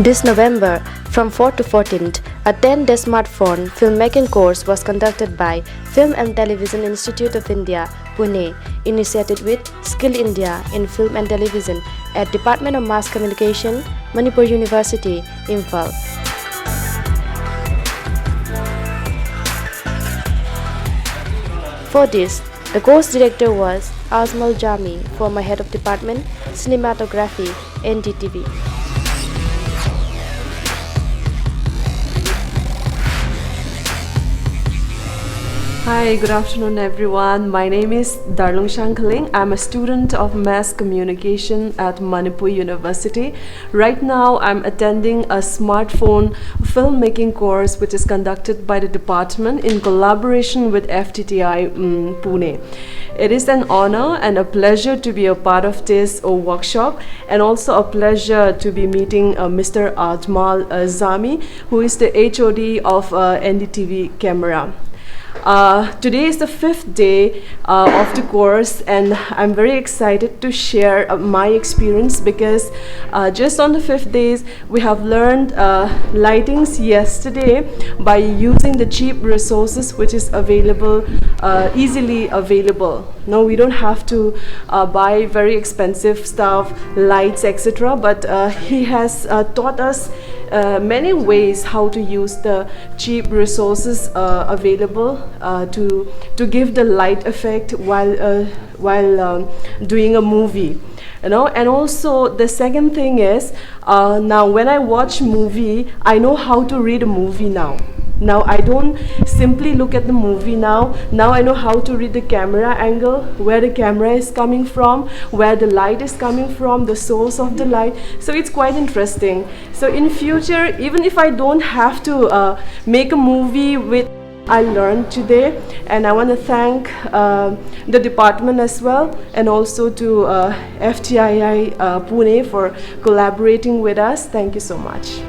This November, from 4th to 14th, a 10-day smartphone filmmaking course was conducted by Film and Television Institute of India, Pune, initiated with Skill India in Film and Television at Department of Mass Communication, Manipur University, Imphal. For this, the course director was Azmal Jami, former head of Department, Cinematography, NDTV. Hi, good afternoon everyone. My name is Darlung Shankaling. I'm a student of Mass Communication at Manipur University. Right now, I'm attending a smartphone filmmaking course which is conducted by the department in collaboration with FTII Pune. It is an honor and a pleasure to be a part of this workshop, and also a pleasure to be meeting Mr. Azmal Zami, who is the HOD of NDTV camera. Today is the 5th day of the course, and I'm very excited to share my experience because just on the 5th days we have learned lightings yesterday by using the cheap resources which is available, easily available. No, we don't have to buy very expensive stuff, lights, etc. But he has taught us many ways how to use the cheap resources available to give the light effect while doing a movie. You know, and also the second thing is now when I watch movie, I know how to read a movie now. Now I don't simply look at the movie now. Now I know how to read the camera angle, where the camera is coming from, where the light is coming from, the source of the light. So it's quite interesting. So in future, even if I don't have to make a movie with I learned today, and I want to thank the department as well, and also to FTII Pune for collaborating with us. Thank you so much.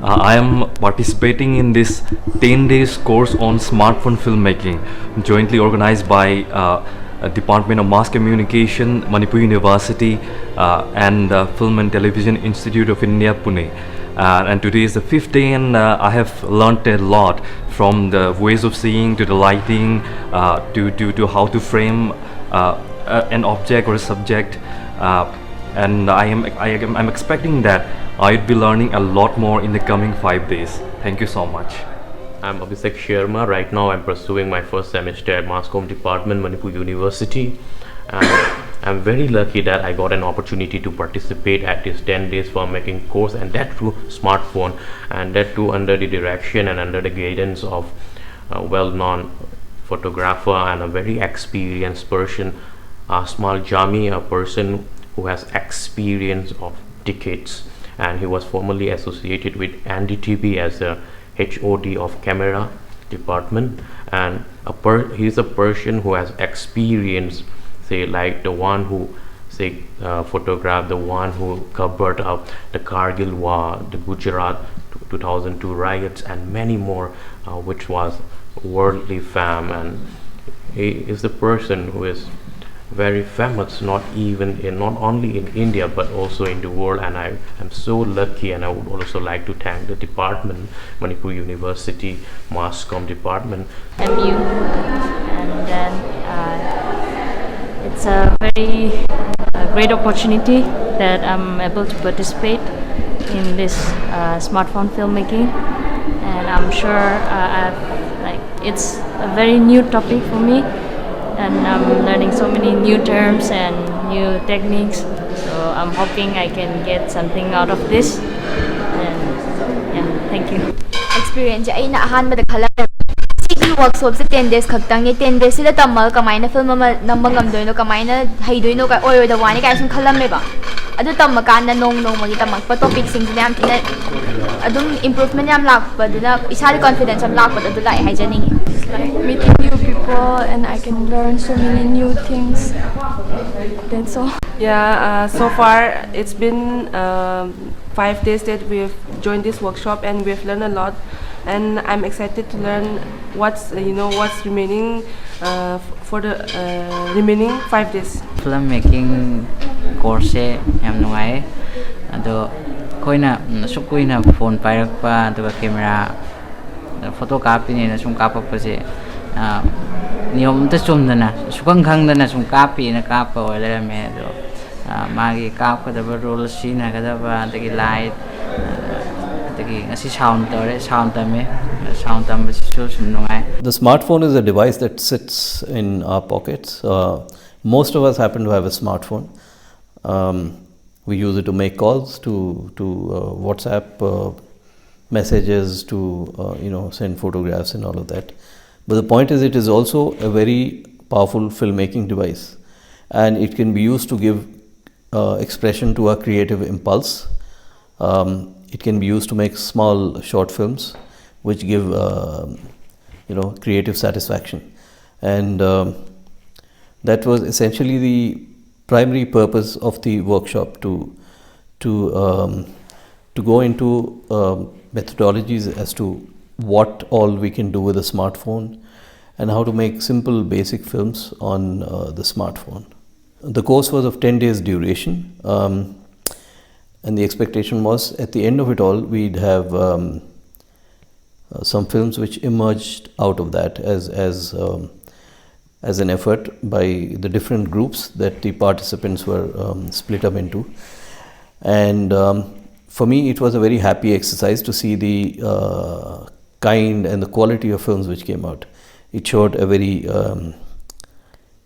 I am participating in this 10 days course on smartphone filmmaking, jointly organized by Department of Mass Communication, Manipur University, and Film and Television Institute of India, Pune. And today is the 5th day, and I have learned a lot, from the ways of seeing to the lighting to how to frame an object or a subject. And I'm expecting that I'd be learning a lot more in the coming 5 days. Thank you so much. I'm Abhishek Sharma. Right now I'm pursuing my first semester at Mass Comm Department, Manipur University. And I'm very lucky that I got an opportunity to participate at this 10 days filmmaking course, and that through smartphone, and that too under the direction and under the guidance of a well-known photographer and a very experienced person, Azmal Jami, a person who has experience of decades, and he was formerly associated with NDTV as a HOD of camera department, and he's a person who has experience, say like the one who photographed the one who covered up the Kargil War, the Gujarat 2002 riots, and many more, which was worldly fame. And he is the person who is very famous, not only in India but also in the world. And I am so lucky, and I would also like to thank the department, Manipur University Mass Comm Department. MU, and then it's a very great opportunity that I'm able to participate in this smartphone filmmaking, and I'm sure it's a very new topic for me, and I'm learning so many new terms and new techniques, so I'm hoping I can get something out of this, and thank you. Experience ay na ahanbada khalam sigi workshop se 10 days khaktang ni 10 days sida tamal kamaina film ma nambang amdoino kamaina haidoino ka oyo da wani kai sum khalam me ba adu tamma kan na nong magi tamak pa topic sing yam tina adum improvement yam lak pa dina isari confidence am lak pa adu lai haijani. Like meeting new people, and I can learn so many new things. That's all. Yeah, so far it's been 5 days that we've joined this workshop, and we've learned a lot, and I'm excited to learn what's remaining for the remaining 5 days. Filmmaking course yam nungai ado koina sukuina phone pairakpa aduga camera photo copy ni na sum kapa pase niyom ta chumdana sukang khangdana sum copy na kapa ole me do magi kapa da role scene ga da ba the light the ngasi sound tore sound tame sound tam so sum nungai. The smartphone is a device that sits in our pockets. Most of us happen to have a smartphone. We use it to make calls, to WhatsApp messages, to send photographs and all of that. But the point is, it is also a very powerful filmmaking device, and it can be used to give expression to our creative impulse. It can be used to make small short films, which give creative satisfaction, and that was essentially the primary purpose of the workshop, to go into methodologies as to what all we can do with a smartphone and how to make simple basic films on the smartphone. The course was of 10 days duration, and the expectation was at the end of it all we'd have some films which emerged out of that as an effort by the different groups that the participants were split up into. And for me it was a very happy exercise to see the kind and the quality of films which came out. It showed a very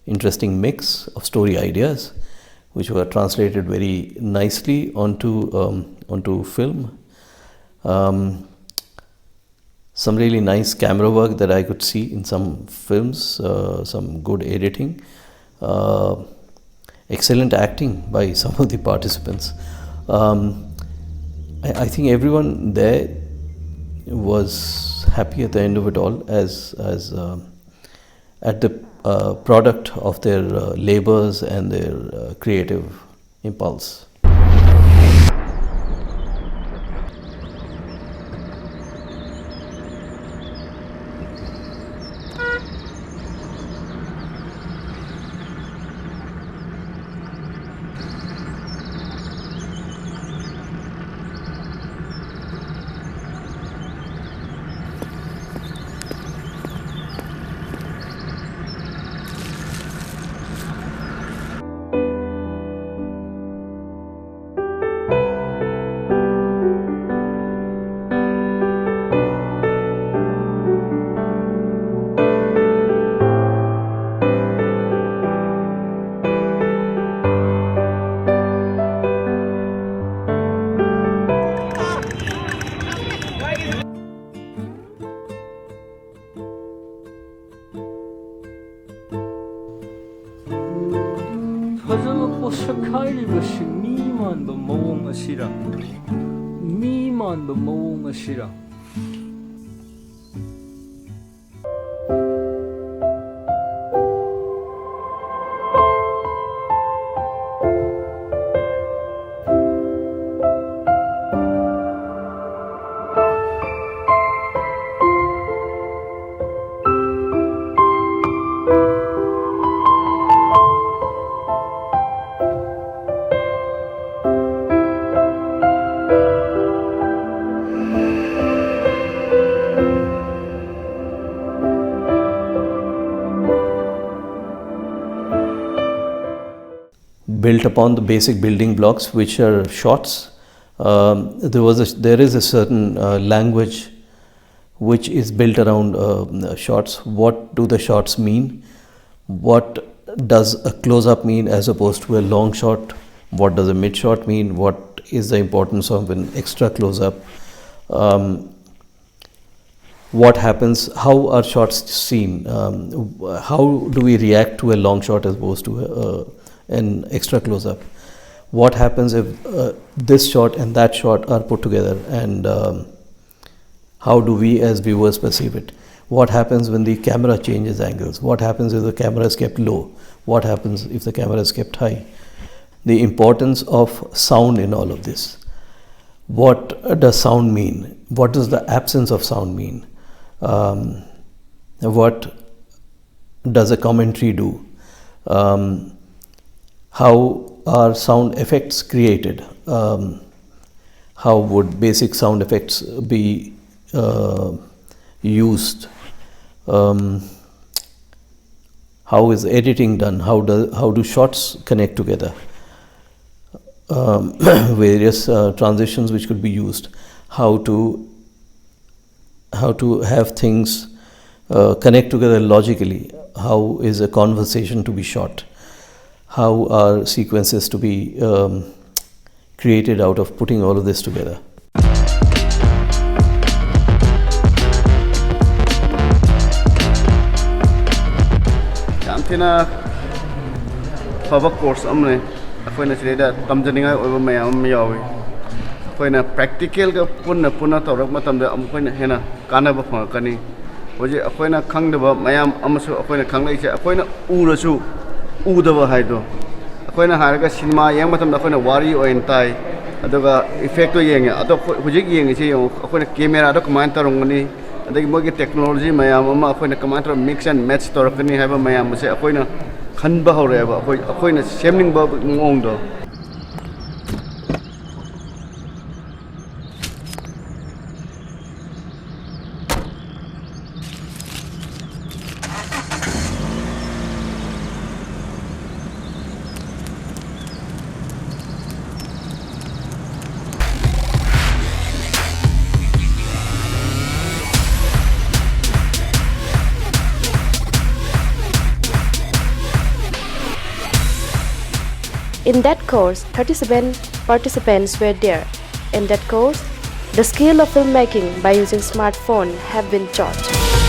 interesting mix of story ideas which were translated very nicely onto film. Some really nice camera work that I could see in some films, some good editing, excellent acting by some of the participants. I think everyone there was happy at the end of it all as at the product of their labors and their creative impulse. fazla poşakaylıbaşı mimanda mawong asira mimanda mawong asira built upon the basic building blocks, which are shots. There is a certain language which is built around shots. What do the shots mean? What does a close-up mean as opposed to a long shot? What does a mid-shot mean? What is the importance of an extra close-up? What happens? How are shots seen? How do we react to a long shot as opposed to an extra close-up? What happens if this shot and that shot are put together, and how do we as viewers perceive it? What happens when the camera changes angles? What happens if the camera is kept low? What happens if the camera is kept high? The importance of sound in all of this. What does sound mean? What does the absence of sound mean? What does a commentary do? how are sound effects created? How would basic sound effects be used? How is editing done? How do shots connect together? Various transitions which could be used. How to have things connect together logically. How is a conversation to be shot? How are sequences to be created out of putting all of this together? Yamthina fava course amne akoina chida tamjaninga oiba mayam yawi akoina practical ga punna tawrak matamda akoina hena kanaba phangakani hoje akoina khangdaba mayam amasu akoina khanglai che akoina urasu udaba haido akoina haraga cinema yang matamda akoina wari oin tai aduga effect to yenge ado hujik yenge che akoina camera do command tarongani adagi mogi technology mayam ama akoina command mix and match torakani haiba mayam se akoina khanba hore ba akoina semning ba ngong do. In that course, 37 participants were there. In that course, the skill of filmmaking by using smartphone have been taught.